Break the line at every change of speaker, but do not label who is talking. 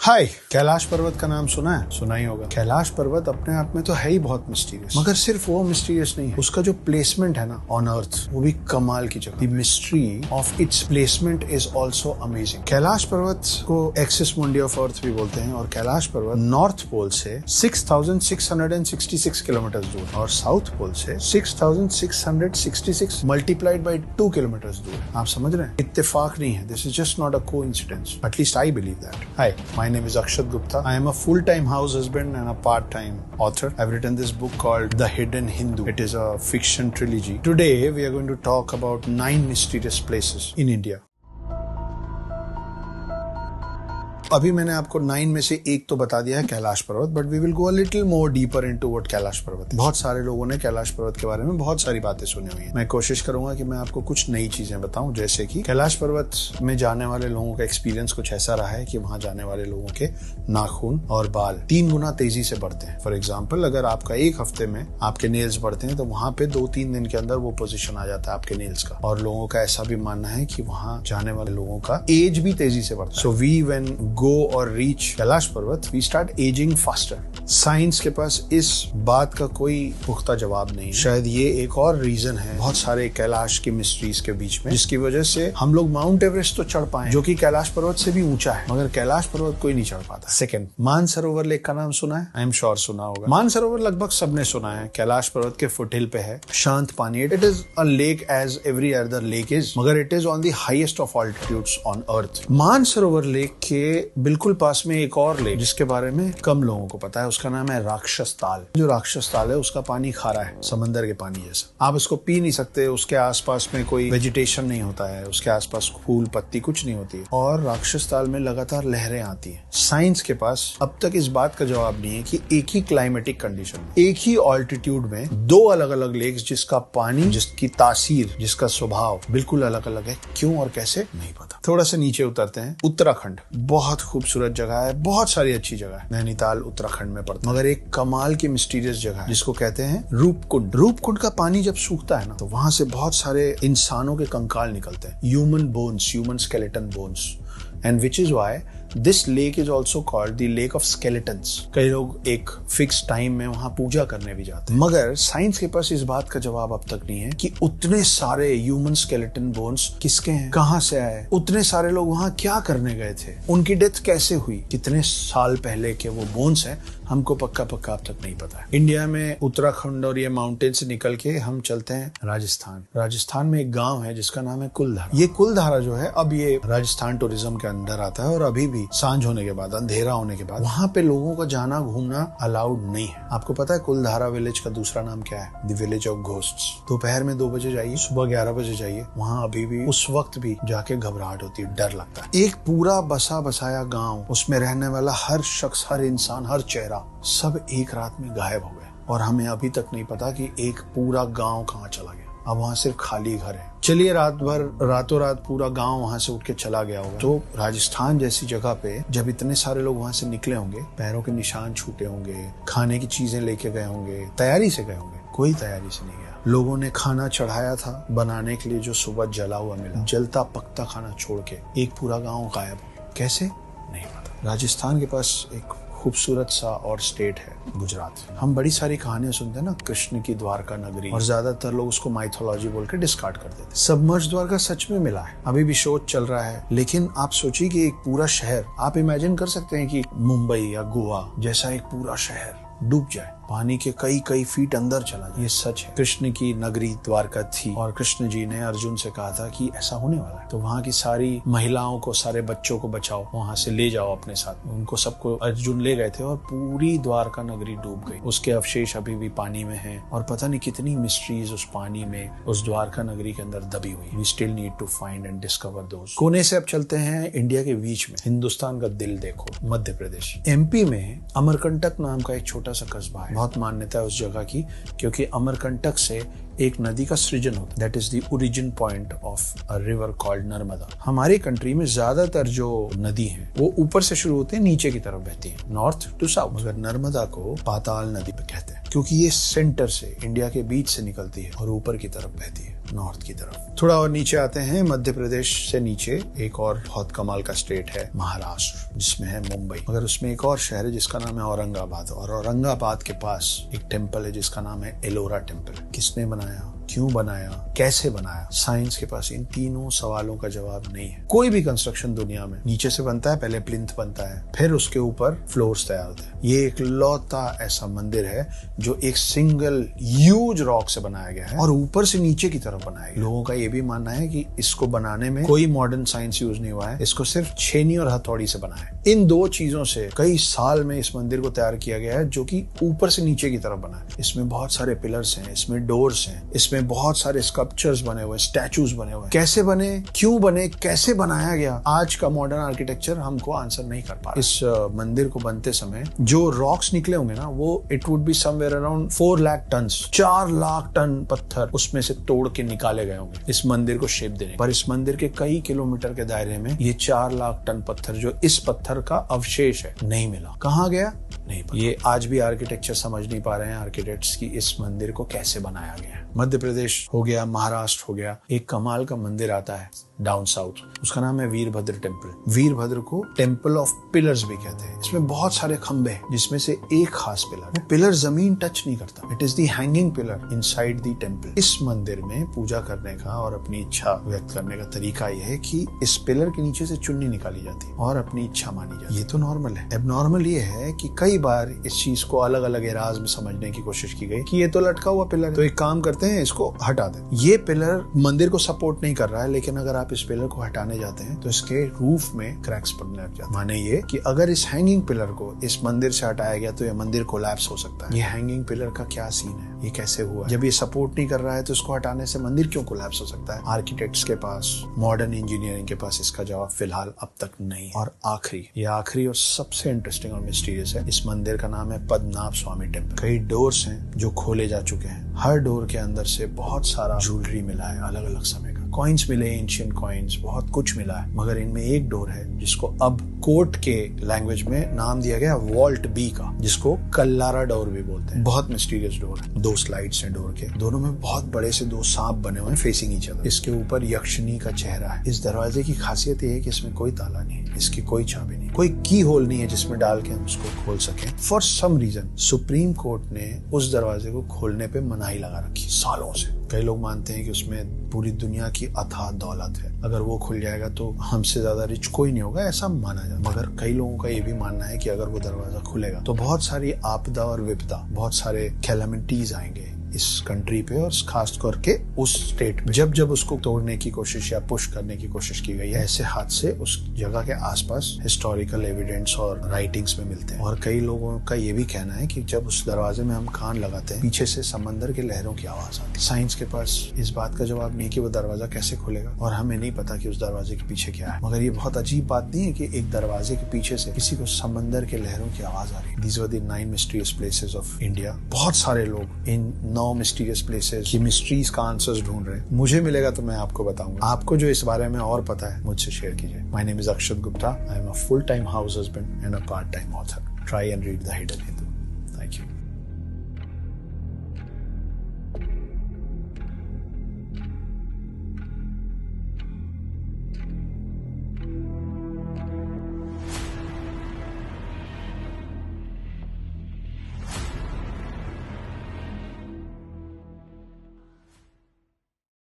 हाय, कैलाश पर्वत का नाम सुना है? सुना ही होगा। कैलाश पर्वत अपने आप में तो है ही बहुत मिस्टीरियस, मगर सिर्फ वो मिस्टीरियस नहीं है, उसका जो प्लेसमेंट है ना ऑन अर्थ, वो भी कमाल की जगह। The mystery of its placement is also amazing. Kailash पर्वत को एक्सिस मुंडी ऑफ अर्थ भी बोलते हैं और कैलाश पर्वत नॉर्थ पोल से 6,666 किलोमीटर दूर और साउथ पोल से 6,666 मल्टीप्लाइड बाई 2 किलोमीटर दूर। आप समझ रहे हैं? इत्तेफाक नहीं है। This is just not a coincidence, at least I believe that. Hi, my name is Akshat Gupta. I am a full-time house husband and a part-time author. I've written this book called The Hidden Hindu. It is a fiction trilogy. Today we are going to talk about 9 mysterious places in India. अभी मैंने आपको 9 में से एक तो बता दिया है, Kailash Parvat, but we will go a little more deeper into what Kailash Parvat है। बहुत सारे लोगों ने कैलाश पर्वत के बारे में बहुत सारी बातें सुनी हुई हैं। मैं कोशिश करूंगा कि मैं आपको कुछ नई चीजें बताऊं, जैसे कि कैलाश पर्वत में जाने वाले लोगों का एक्सपीरियंस कुछ ऐसा रहा है कि वहां जाने वाले लोगों के नाखून और बाल 3 गुना तेजी से बढ़ते हैं। फॉर एग्जाम्पल, अगर आपका एक हफ्ते में आपके नेल्स बढ़ते हैं तो वहां पे 2-3 दिन के अंदर वो पोजिशन आ जाता है आपके नेल्स का। और लोगों का ऐसा भी मानना है कि वहां जाने वाले लोगों का एज भी तेजी से बढ़ता है। सो वी व्हेन गो और reach Kailash Parvat, we start ageing faster. Science के पास इस बात का कोई पुख्ता जवाब नहीं। शायद ये एक और रीजन है बहुत सारे कैलाश की मिस्ट्रीज के बीच में, जिसकी वजह से हम लोग माउंट एवरेस्ट तो चढ़ पाए, जो कि कैलाश पर्वत से भी ऊंचा है, मगर कैलाश पर्वत कोई नहीं चढ़ पाता। सेकंड, मानसरोवर लेक का नाम सुना है? आई एम श्योर सुना होगा। मानसरोवर लगभग सबने सुना है। कैलाश पर्वत के फुटहिल पे है, शांत पानी। It is a lake as every other lake is, मगर it is on the highest of altitudes on earth. Mansarovar lake के बिल्कुल पास में एक और लेक जिसके बारे में कम लोगों को पता है, उसका नाम है राक्षस ताल। जो राक्षस ताल है उसका पानी खारा है, समंदर के पानी जैसा। आप इसको पी नहीं सकते, उसके आसपास में कोई वेजिटेशन नहीं होता है, उसके आसपास फूल पत्ती कुछ नहीं होती है, और राक्षस ताल में लगातार लहरें आती हैं। साइंस के पास अब तक इस बात का जवाब नहीं है कि एक ही क्लाइमेटिक कंडीशन में, एक ही ऑल्टीट्यूड में 2 अलग अलग लेक्स जिसका पानी, जिसकी तासीर, जिसका स्वभाव बिल्कुल अलग अलग है, क्यों और कैसे नहीं पता। थोड़ा सा नीचे उतरते हैं। उत्तराखंड बहुत खूबसूरत जगह है, बहुत सारी अच्छी जगह है। नैनीताल उत्तराखंड में पड़ता है, मगर एक कमाल की मिस्टीरियस जगह है जिसको कहते हैं रूपकुंड। रूपकुंड का पानी जब सूखता है ना, तो वहां से बहुत सारे इंसानों के कंकाल निकलते हैं, human bones, human skeleton bones, and which is why this lake is also called the lake of skeletons. कई लोग एक फिक्स टाइम में वहां पूजा करने भी जाते हैं, मगर साइंस के पास इस बात का जवाब अब तक नहीं है कि उतने सारे ह्यूमन स्केलेटन बोन्स किसके हैं, कहां से आए, उतने सारे लोग वहां क्या करने गए थे, उनकी डेथ कैसे हुई, कितने साल पहले के वो बोन्स हैं, हमको पक्का अब तक नहीं पता है। इंडिया में उत्तराखंड और ये माउंटेन से निकल के हम चलते हैं राजस्थान। राजस्थान में एक गांव है जिसका नाम है कुलधारा। ये कुलधारा जो है, अब ये राजस्थान टूरिज्म के अंदर आता है, और अभी भी सांझ होने के बाद, अंधेरा होने के बाद, वहां पे लोगों का जाना घूमना अलाउड नहीं है। आपको पता है कुलधारा विलेज का दूसरा नाम क्या है? The village of ghosts. दोपहर में 2 बजे जाइए, सुबह 11 बजे जाइए, वहां अभी भी उस वक्त भी जाके घबराहट होती है, डर लगता है। एक पूरा बसा बसाया गाँव, उसमें रहने वाला हर शख्स, हर इंसान, हर चेहरा, सब एक रात में गायब हो गए, और हमें अभी तक नहीं पता कि एक पूरा गांव कहाँ चला गया। अब वहां सिर्फ खाली घर है। चलिए, रातों रात पूरा गांव वहां से उठ के चला गया होगा, तो राजस्थान जैसी जगह पे जब इतने सारे लोग वहां से निकले होंगे, पैरों के निशान छूटे होंगे, खाने की चीजें लेके गए होंगे, तैयारी से गए होंगे। कोई तैयारी से नहीं गया। लोगों ने खाना चढ़ाया था बनाने के लिए, जो सुबह जला हुआ मिला, जलता पकता खाना छोड़ के एक पूरा गाँव गायब हो। कैसे? नहीं पता। राजस्थान के पास एक खूबसूरत सा और स्टेट है गुजरात। हम बड़ी सारी कहानियां सुनते हैं ना, कृष्ण की द्वारका नगरी, और ज्यादातर लोग उसको माइथोलॉजी बोल के डिस्कार्ड कर देते। सबमर्ज द्वारका सच में मिला है, अभी भी शोध चल रहा है। लेकिन आप सोचिए कि एक पूरा शहर, आप इमेजिन कर सकते हैं कि मुंबई या गोवा जैसा एक पूरा शहर डूब जाए, पानी के कई फीट अंदर चला जाए। ये सच है। कृष्ण की नगरी द्वारका थी, और कृष्ण जी ने अर्जुन से कहा था कि ऐसा होने वाला है, तो वहाँ की सारी महिलाओं को, सारे बच्चों को बचाओ, वहां से ले जाओ अपने साथ। उनको सबको अर्जुन ले गए थे, और पूरी द्वारका नगरी डूब गई। उसके अवशेष अभी भी पानी में हैं, और पता नहीं कितनी मिस्ट्रीज उस पानी में, उस द्वारका नगरी के अंदर दबी हुई। We still need to find and discover those. कोने से अब चलते हैं इंडिया के बीच में, हिंदुस्तान का दिल देखो, मध्य प्रदेश। एमपी में अमरकंटक नाम का एक छोटा सा कस्बा है। बहुत मान्यता है उस जगह की, क्योंकि अमरकंटक से एक नदी का सृजन होता है। That is the origin point of a river called Narmada. हमारी कंट्री में ज्यादातर जो नदी है वो ऊपर से शुरू होते हैं, नीचे की तरफ बहती है, नॉर्थ टू साउथ, मगर नर्मदा को पाताल नदी पे कहते हैं, क्योंकि ये सेंटर से, इंडिया के बीच से निकलती है और ऊपर की तरफ बहती है। नॉर्थ की तरफ। थोड़ा और नीचे आते हैं, मध्य प्रदेश से नीचे एक और बहुत कमाल का स्टेट है महाराष्ट्र, जिसमें है मुंबई। मगर उसमें एक और शहर है जिसका नाम है औरंगाबाद, और औरंगाबाद के पास एक टेम्पल है जिसका नाम है एलोरा टेम्पल। किसने बनाया, क्यों बनाया, कैसे बनाया, साइंस के पास इन तीनों सवालों का जवाब नहीं है। कोई भी कंस्ट्रक्शन दुनिया में नीचे से बनता है, पहले प्लिंथ बनता है, फिर उसके ऊपर फ्लोर्स तैयार होते हैं। ये एक लौता ऐसा मंदिर है जो एक सिंगल ह्यूज रॉक से बनाया गया है और ऊपर से नीचे की तरफ बनाया गया। लोगों का ये भी मानना है कि इसको बनाने में कोई मॉडर्न साइंस यूज नहीं हुआ है, इसको सिर्फ छेनी और हथौड़ी से बनाया है। इन दो चीजों से कई साल में इस मंदिर को तैयार किया गया है, जो कि ऊपर से नीचे की तरफ बना है। इसमें बहुत सारे पिलर्स हैं, इसमें डोर्स हैं, इसमें बहुत सारे स्कल्पचर्स बने हुए, स्टैचूज बने हुए। कैसे बने, क्यों बने, कैसे बनाया गया, आज का मॉडर्न आर्किटेक्चर हमको आंसर नहीं कर पा। इस मंदिर को बनते समय जो रॉक्स निकले होंगे ना, वो it would be somewhere around 4 lakh ton, 4 lakh ton पत्थर उसमें से तोड़ के निकाले गए होंगे इस मंदिर को शेप देने। पर इस मंदिर के कई किलोमीटर के दायरे में ये 4 लाख टन पत्थर, जो इस पत्थर का अवशेष है, नहीं मिला। कहाँ गया नहीं पता। ये आज भी आर्किटेक्चर समझ नहीं पा रहे हैं आर्किटेक्ट्स की इस मंदिर को कैसे बनाया गया है। मध्य प्रदेश हो गया, महाराष्ट्र हो गया, एक कमाल का मंदिर आता है डाउन साउथ, उसका नाम है वीरभद्र टेम्पल। वीरभद्र को टेम्पल ऑफ पिलर्स भी कहते हैं। इसमें बहुत सारे खंबे हैं, जिसमें से एक खास पिलर, वो पिलर जमीन टच नहीं करता, it is the hanging pillar inside the temple. इस मंदिर में पूजा करने का और अपनी इच्छा व्यक्त करने का तरीका यह है कि इस पिलर के नीचे से चुन्नी निकाली जाती है और अपनी इच्छा मानी जाती है। ये तो नॉर्मल है। एबनॉर्मल ये है कि कई बार इस चीज को अलग अलग एराज में समझने की कोशिश की गई कि ये तो लटका हुआ पिलर है, तो एक काम करते हैं, इसको हटा दें। ये पिलर मंदिर को सपोर्ट नहीं कर रहा है, लेकिन अगर आप इस पिलर को हटाने जाते हैं तो इसके रूफ में क्रैक्स पड़ने लग जाते हैं। माने ये कि अगर इस हैंगिंग पिलर को इस मंदिर से हटाया गया तो ये मंदिर कोलैप्स हो सकता है। ये हैंगिंग पिलर का क्या सीन है, ये कैसे हुआ? जब ये सपोर्ट नहीं कर रहा है तो इसको हटाने से मंदिर क्यों कोलैप्स हो सकता है? आर्किटेक्ट्स के पास, मॉडर्न इंजीनियरिंग के पास इसका जवाब फिलहाल अब तक नहीं। और आखिरी और सबसे इंटरेस्टिंग और मिस्टीरियस है, इस मंदिर का नाम है पद्मनाभ स्वामी टेम्पल। कई डोर्स हैं जो खोले जा चुके हैं, हर डोर के अंदर से बहुत सारा ज्वेलरी मिला है, अलग अलग समय का कॉइन्स मिले, एंशिएंट कॉइन्स, बहुत कुछ मिला है। मगर इनमें एक डोर है जिसको अब कोर्ट के लैंग्वेज में नाम दिया गया वॉल्ट बी का, जिसको कल्लारा डोर भी बोलते हैं। बहुत मिस्टीरियस डोर है। 2 स्लाइड्स हैं डोर के, दोनों में बहुत बड़े से 2 सांप बने हुए हैं फेसिंग ईच अदर। इसके ऊपर यक्षिणी का चेहरा है। इस दरवाजे की खासियत ये है कि इसमें कोई ताला नहीं है, इसकी कोई चाबी नहीं, कोई की होल नहीं है जिसमें डाल के हम उसको खोल सकें। For some reason Supreme Court ने उस दरवाजे को खोलने पे मनाही लगा रखी सालों से। कई लोग मानते हैं कि उसमें पूरी दुनिया की अथाह दौलत है, अगर वो खुल जाएगा तो हमसे ज्यादा रिच कोई नहीं होगा, ऐसा माना जाता है। मगर कई लोगों का ये भी मानना है कि अगर वो दरवाजा खुलेगा तो बहुत सारी आपदा और विपदा, बहुत सारे कैलामिटीज आएंगे इस कंट्री पे, और खास करके उस स्टेट पे। जब जब उसको तोड़ने की कोशिश या पुश करने की कोशिश की गई है, ऐसे हादसे उस जगह के आसपास हिस्टोरिकल एविडेंस और राइटिंग्स में मिलते हैं। और कई लोगों का ये भी कहना है कि जब उस दरवाजे में हम कान लगाते हैं, पीछे से समंदर के लहरों की आवाज आती है। साइंस के पास इस बात का जवाब नहीं कि वो दरवाजा कैसे खुलेगा, और हमें नहीं पता कि उस दरवाजे के पीछे क्या है। मगर ये बहुत अजीब बात नहीं है कि एक दरवाजे के पीछे से किसी को समंदर के लहरों की आवाज आ रही है। These were the 9 mysterious places of India। बहुत सारे लोग इन 9 मिस्टीरियस प्लेसेस की मिस्ट्रीज का आंसर्स ढूंढ रहे हैं। मुझे मिलेगा तो मैं आपको बताऊंगा। आपको जो इस बारे में और पता है मुझसे शेयर कीजिए। My name is Akshat Gupta. I am a full time house husband and a part time author. Try and read the hidden.